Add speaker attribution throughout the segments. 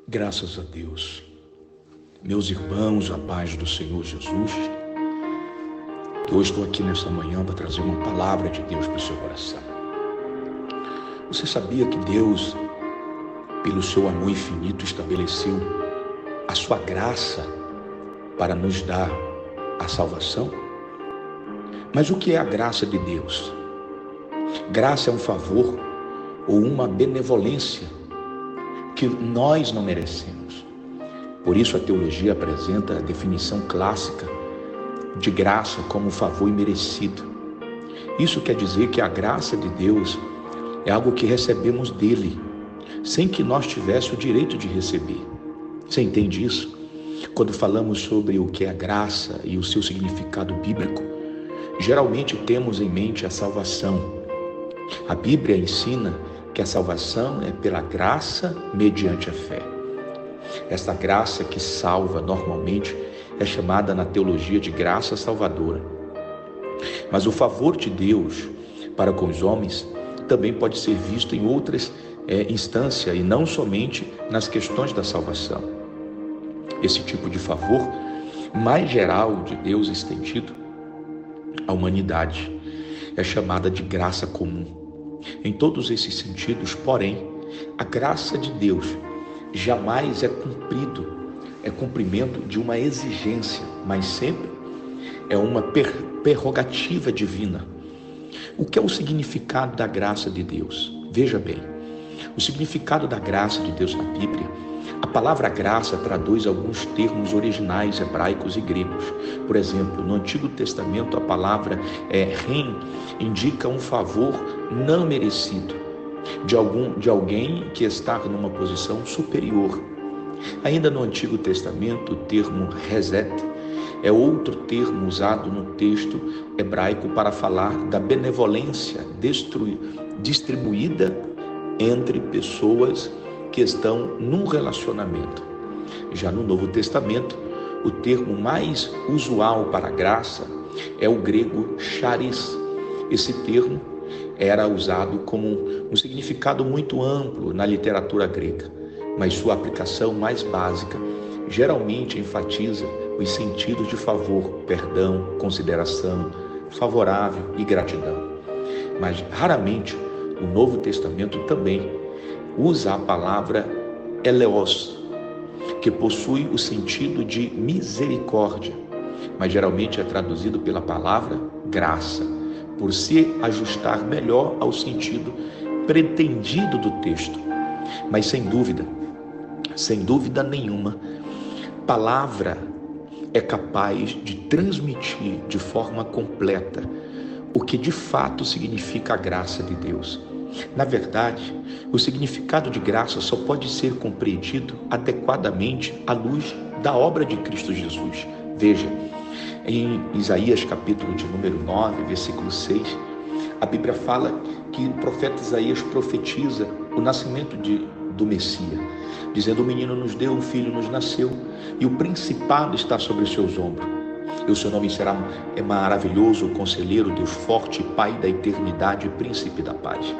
Speaker 1: Graças a Deus. Meus irmãos, a paz do Senhor Jesus, eu estou aqui nessa manhã para trazer uma palavra de Deus para o seu coração. Você sabia que Deus, pelo seu amor infinito, estabeleceu a sua graça para nos dar a salvação? Mas o que é a graça de Deus? Graça é um favor ou uma benevolência que nós não merecemos. Por isso a teologia apresenta a definição clássica de graça como um favor imerecido. Isso quer dizer que a graça de Deus é algo que recebemos dele, sem que nós tivéssemos o direito de receber. Você entende isso? Quando falamos sobre o que é a graça e o seu significado bíblico, geralmente temos em mente a salvação. A Bíblia ensina que a salvação é pela graça mediante a fé. Esta graça que salva normalmente é chamada na teologia de graça salvadora. Mas o favor de Deus para com os homens também pode ser visto em outras instâncias e não somente nas questões da salvação. Esse tipo de favor mais geral de Deus estendido à humanidade é chamada de graça comum. Em todos esses sentidos, porém, a graça de Deus jamais é cumprimento de uma exigência, mas sempre é uma prerrogativa divina. O que é o significado da graça de Deus? Veja bem, o significado da graça de Deus na Bíblia, a palavra graça traduz alguns termos originais hebraicos e gregos. Por exemplo, no Antigo Testamento a palavra ren indica um favor não merecido de alguém que está numa posição superior. Ainda no Antigo Testamento o termo reset é outro termo usado no texto hebraico para falar da benevolência distribuída entre pessoas que estão num relacionamento. Já no Novo Testamento, o termo mais usual para graça é o grego charis. Esse termo era usado como um significado muito amplo na literatura grega, mas sua aplicação mais básica geralmente enfatiza os sentidos de favor, perdão, consideração, favorável e gratidão. Mas raramente o Novo Testamento também usa a palavra eleos, que possui o sentido de misericórdia, mas geralmente é traduzido pela palavra graça, por se ajustar melhor ao sentido pretendido do texto. Mas sem dúvida nenhuma, palavra é capaz de transmitir de forma completa o que de fato significa a graça de Deus. Na verdade, o significado de graça só pode ser compreendido adequadamente à luz da obra de Cristo Jesus. Veja, em Isaías capítulo de número 9, versículo 6, a Bíblia fala que o profeta Isaías profetiza o nascimento do Messias, dizendo: o menino nos deu, um filho nos nasceu, e o principado está sobre os seus ombros. E o seu nome será maravilhoso, conselheiro, Deus forte, Pai da eternidade, príncipe da paz.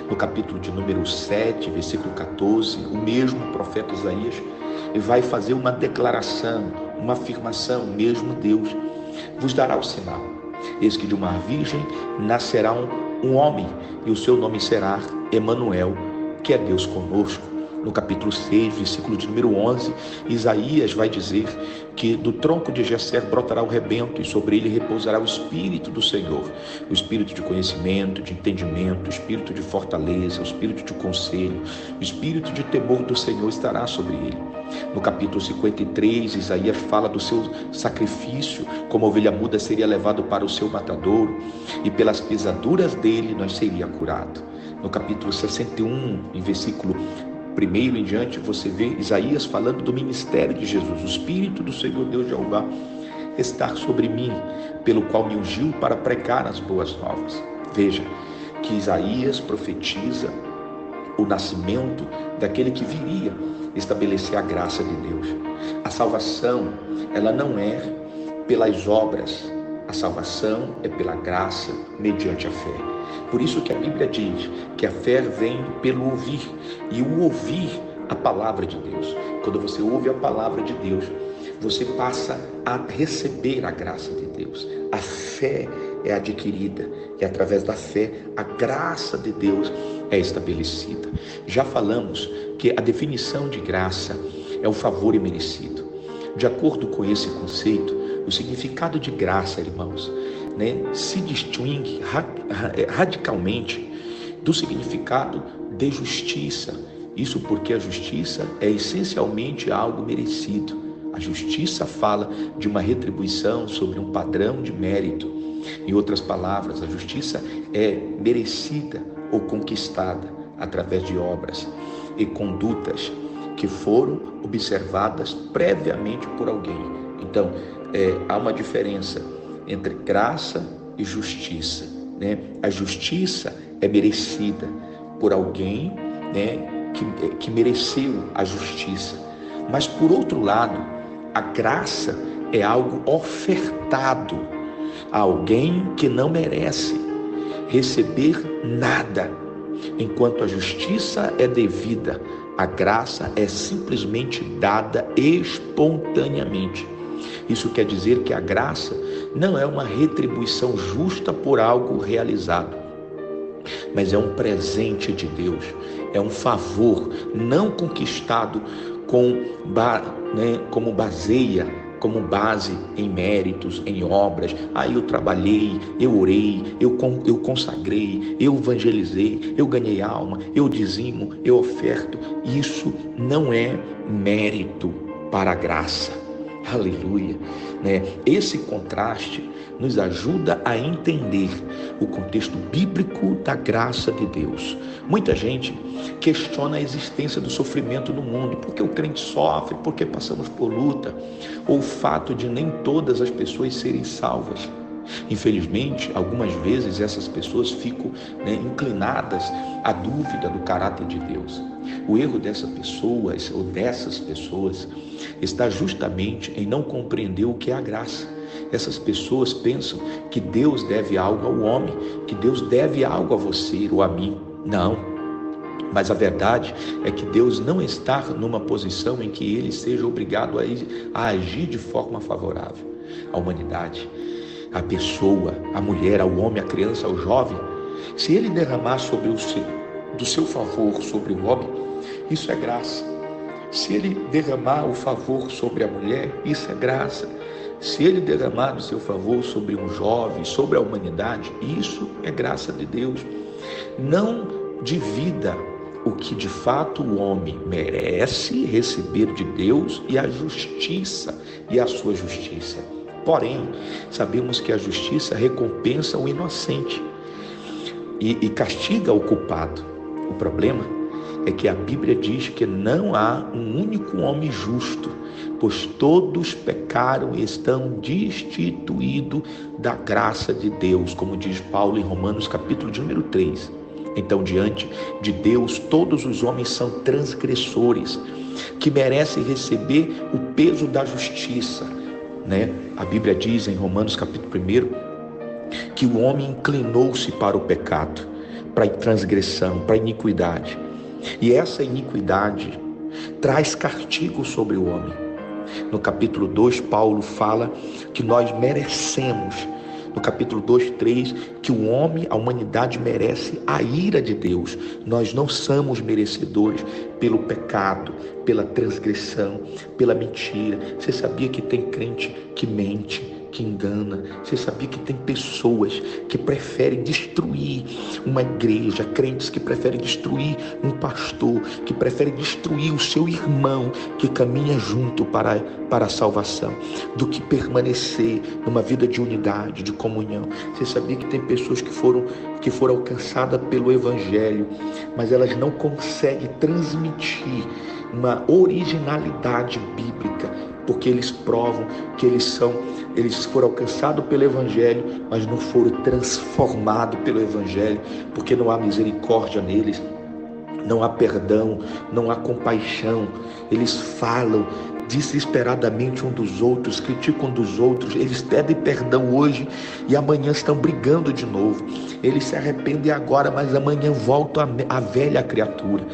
Speaker 1: No capítulo de número 7, versículo 14, o mesmo profeta Isaías vai fazer uma declaração, uma afirmação: mesmo Deus vos dará o sinal. Eis que de uma virgem nascerá um homem, e o seu nome será Emanuel, que é Deus conosco. No capítulo 6, versículo de número 11, Isaías vai dizer que do tronco de Jesser brotará o rebento e sobre ele repousará o Espírito do Senhor, o Espírito de conhecimento, de entendimento, o Espírito de fortaleza, o Espírito de conselho, o Espírito de temor do Senhor estará sobre ele. No capítulo 53, Isaías fala do seu sacrifício, como ovelha muda seria levado para o seu matadouro e pelas pisaduras dele nós seria curado. No capítulo 61, em versículo 1 em diante, você vê Isaías falando do ministério de Jesus. O Espírito do Senhor Deus Jeová está sobre mim, pelo qual me ungiu para pregar as boas novas. Veja que Isaías profetiza o nascimento daquele que viria estabelecer a graça de Deus. A salvação, ela não é pelas obras, a salvação é pela graça mediante a fé. Por isso que a Bíblia diz que a fé vem pelo ouvir, e o ouvir a palavra de Deus. Quando você ouve a palavra de Deus, você passa a receber a graça de Deus. A fé é adquirida e através da fé a graça de Deus é estabelecida. Já falamos que a definição de graça é o favor imerecido. De acordo com esse conceito, o significado de graça, irmãos, se distingue radicalmente do significado de justiça. Isso porque a justiça é essencialmente algo merecido. A justiça fala de uma retribuição sobre um padrão de mérito. Em outras palavras, a justiça é merecida ou conquistada através de obras e condutas que foram observadas previamente por alguém. Então, há uma diferença entre graça e justiça. A justiça é merecida por alguém, que mereceu a justiça. Mas, por outro lado, a graça é algo ofertado a alguém que não merece receber nada. Enquanto a justiça é devida, a graça é simplesmente dada espontaneamente. Isso quer dizer que a graça não é uma retribuição justa por algo realizado, mas é um presente de Deus, é um favor não conquistado como base em méritos, em obras. Eu trabalhei, eu orei, eu consagrei, eu evangelizei, eu ganhei alma, eu dizimo, eu oferto. Isso não é mérito para a graça. Aleluia. Esse contraste nos ajuda a entender o contexto bíblico da graça de Deus. Muita gente questiona a existência do sofrimento no mundo. Por que o crente sofre? Por que passamos por luta? Ou o fato de nem todas as pessoas serem salvas. Infelizmente, algumas vezes essas pessoas ficam inclinadas à dúvida do caráter de Deus. O erro dessas pessoas está justamente em não compreender o que é a graça. Essas pessoas pensam que Deus deve algo ao homem, que Deus deve algo a você ou a mim. Não. Mas a verdade é que Deus não está numa posição em que Ele seja obrigado a agir de forma favorável à humanidade, à pessoa, à mulher, ao homem, à criança, ao jovem. Se Ele derramar do seu favor sobre o homem, isso é graça. Se Ele derramar o favor sobre a mulher, isso é graça. Se Ele derramar do seu favor sobre um jovem, sobre a humanidade, isso é graça de Deus. Não divida o que de fato o homem merece receber de Deus e a justiça e a sua justiça. Porém, sabemos que a justiça recompensa o inocente e castiga o culpado. O problema é que a Bíblia diz que não há um único homem justo, pois todos pecaram e estão destituídos da graça de Deus, como diz Paulo em Romanos capítulo de número 3. Então, diante de Deus, todos os homens são transgressores, que merecem receber o peso da justiça. A Bíblia diz em Romanos capítulo 1 que o homem inclinou-se para o pecado, para a transgressão, para a iniquidade. E essa iniquidade traz castigo sobre o homem. No capítulo 2, Paulo fala que nós merecemos. No capítulo 2, 3, que o homem, a humanidade merece a ira de Deus. Nós não somos merecedores pelo pecado, pela transgressão, pela mentira. Você sabia que tem crente que mente, que engana? Você sabia que tem pessoas que preferem destruir uma igreja, crentes que preferem destruir um pastor, que preferem destruir o seu irmão que caminha junto para a salvação, do que permanecer numa vida de unidade, de comunhão? Você sabia que tem pessoas que foram alcançadas pelo Evangelho, mas elas não conseguem transmitir uma originalidade bíblica, porque eles provam que eles foram alcançados pelo Evangelho, mas não foram transformados pelo Evangelho, porque não há misericórdia neles, não há perdão, não há compaixão. Eles falam desesperadamente um dos outros, criticam um dos outros, eles pedem perdão hoje e amanhã estão brigando de novo. Eles se arrependem agora, mas amanhã voltam a velha criatura.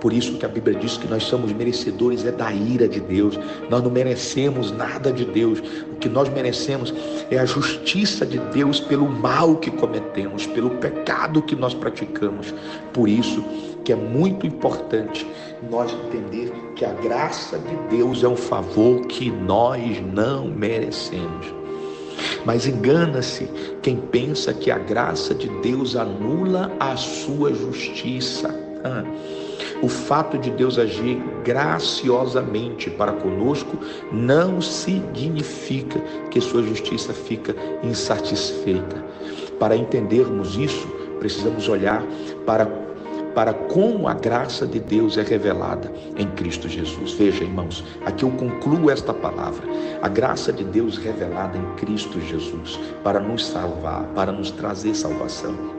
Speaker 1: Por isso que a Bíblia diz que nós somos merecedores da ira de Deus. Nós não merecemos nada de Deus. O que nós merecemos é a justiça de Deus pelo mal que cometemos, pelo pecado que nós praticamos. Por isso que é muito importante nós entender que a graça de Deus é um favor que nós não merecemos. Mas engana-se quem pensa que a graça de Deus anula a sua justiça. O fato de Deus agir graciosamente para conosco não significa que sua justiça fica insatisfeita. Para entendermos isso, precisamos olhar para como a graça de Deus é revelada em Cristo Jesus. Veja, irmãos, aqui eu concluo esta palavra. A graça de Deus revelada em Cristo Jesus para nos salvar, para nos trazer salvação.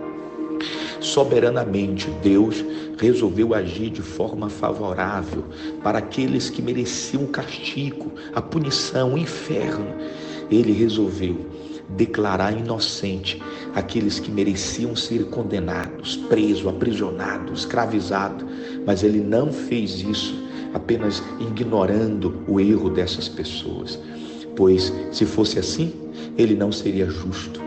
Speaker 1: Soberanamente, Deus resolveu agir de forma favorável para aqueles que mereciam o castigo, a punição, o inferno. Ele resolveu declarar inocente aqueles que mereciam ser condenados, presos, aprisionados, escravizados, mas ele não fez isso apenas ignorando o erro dessas pessoas, pois se fosse assim, ele não seria justo.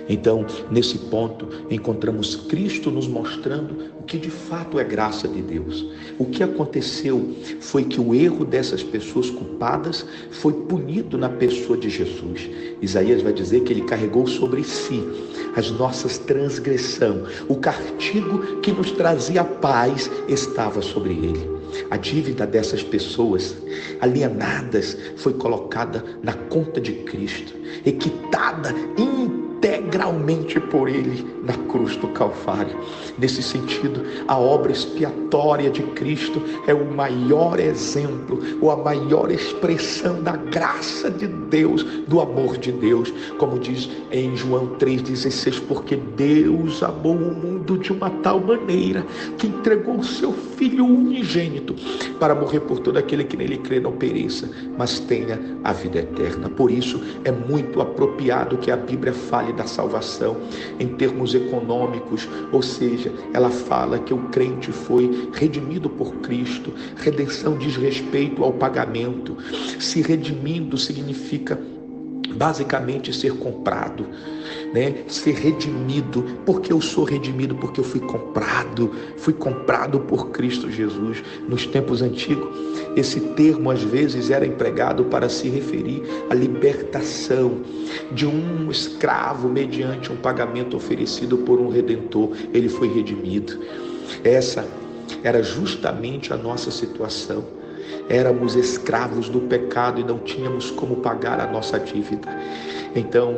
Speaker 1: Então, nesse ponto, encontramos Cristo nos mostrando o que de fato é graça de Deus. O que aconteceu foi que o erro dessas pessoas culpadas foi punido na pessoa de Jesus. Isaías vai dizer que ele carregou sobre si as nossas transgressões. O castigo que nos trazia paz estava sobre ele. A dívida dessas pessoas alienadas foi colocada na conta de Cristo, quitada integralmente por ele na cruz do Calvário. Nesse sentido, a obra expiatória de Cristo é o maior exemplo, ou a maior expressão da graça de Deus, do amor de Deus, como diz em João 3,16, porque Deus amou o mundo de uma tal maneira que entregou o seu Filho unigênito para morrer por todo aquele que nele crê, não pereça, mas tenha a vida eterna. Por isso é muito apropriado que a Bíblia fale da salvação em termos econômicos, ou seja, ela fala que o crente foi redimido por Cristo. Redenção diz respeito ao pagamento. Se redimindo significa basicamente ser comprado, ser redimido. Porque eu sou redimido? Porque eu fui comprado por Cristo Jesus. Nos tempos antigos, esse termo às vezes era empregado para se referir à libertação de um escravo mediante um pagamento oferecido por um redentor. Ele foi redimido. Essa era justamente a nossa situação. Éramos escravos do pecado e não tínhamos como pagar a nossa dívida. Então,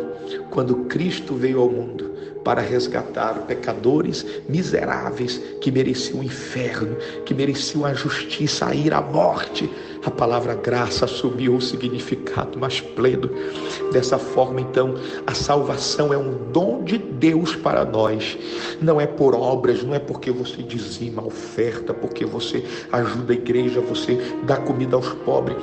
Speaker 1: quando Cristo veio ao mundo para resgatar pecadores miseráveis que mereciam o inferno, que mereciam a justiça, a ira, a morte, a palavra graça assumiu o significado mais pleno. Dessa forma, então, a salvação é um dom de Deus para nós. Não é por obras, não é porque você dizima a oferta, porque você ajuda a igreja, você dá comida aos pobres.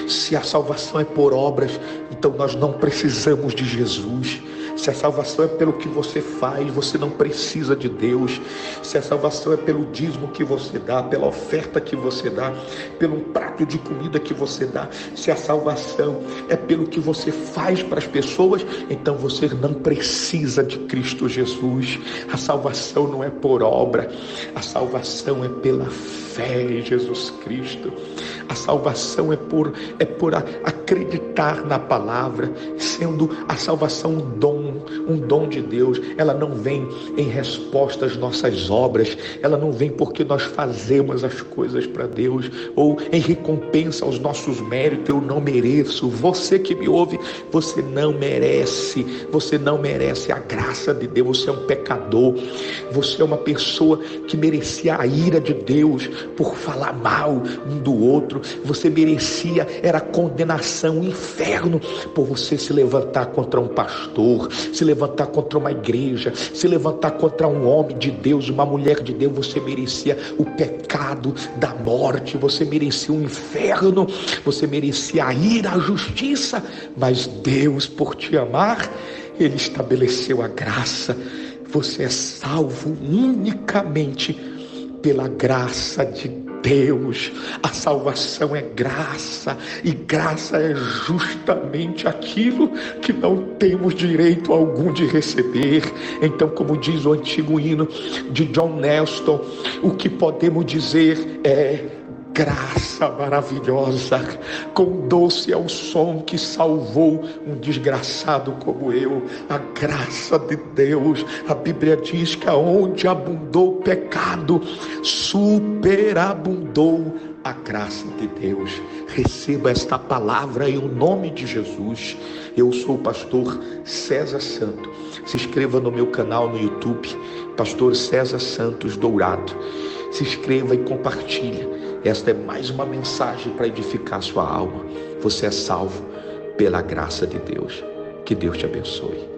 Speaker 1: Se a salvação é por obras, então nós não precisamos de Jesus. Se a salvação é pelo que você faz, você não precisa de Deus. Se a salvação é pelo dízimo que você dá, pela oferta que você dá, pelo prato de comida que você dá, se a salvação é pelo que você faz para as pessoas, então você não precisa de Cristo Jesus. A salvação não é por obra, a salvação é pela fé em Jesus Cristo. A salvação é por acreditar na palavra, sendo a salvação um dom de Deus. Ela não vem em resposta às nossas obras, ela não vem porque nós fazemos as coisas para Deus, ou em recompensa aos nossos méritos. Eu não mereço. Você que me ouve, você não merece a graça de Deus. Você é um pecador, você é uma pessoa que merecia a ira de Deus por falar mal um do outro. Você merecia, era condenação, inferno, por você se levantar contra um pastor, se levantar contra uma igreja, se levantar contra um homem de Deus, uma mulher de Deus. Você merecia o pecado da morte, você merecia o inferno, você merecia a ira, a justiça, mas Deus, por te amar, Ele estabeleceu a graça. Você é salvo unicamente pela graça de Deus. A salvação é graça, e graça é justamente aquilo que não temos direito algum de receber. Então, como diz o antigo hino de John Nelson, o que podemos dizer é: graça maravilhosa, quão doce é o som que salvou um desgraçado como eu. A graça de Deus. A Bíblia diz que aonde abundou o pecado, superabundou a graça de Deus. Receba esta palavra em nome de Jesus. Eu sou o pastor César Santos. Se inscreva no meu canal no YouTube, Pastor César Santos Dourado. Se inscreva e compartilha. Esta é mais uma mensagem para edificar sua alma. Você é salvo pela graça de Deus. Que Deus te abençoe.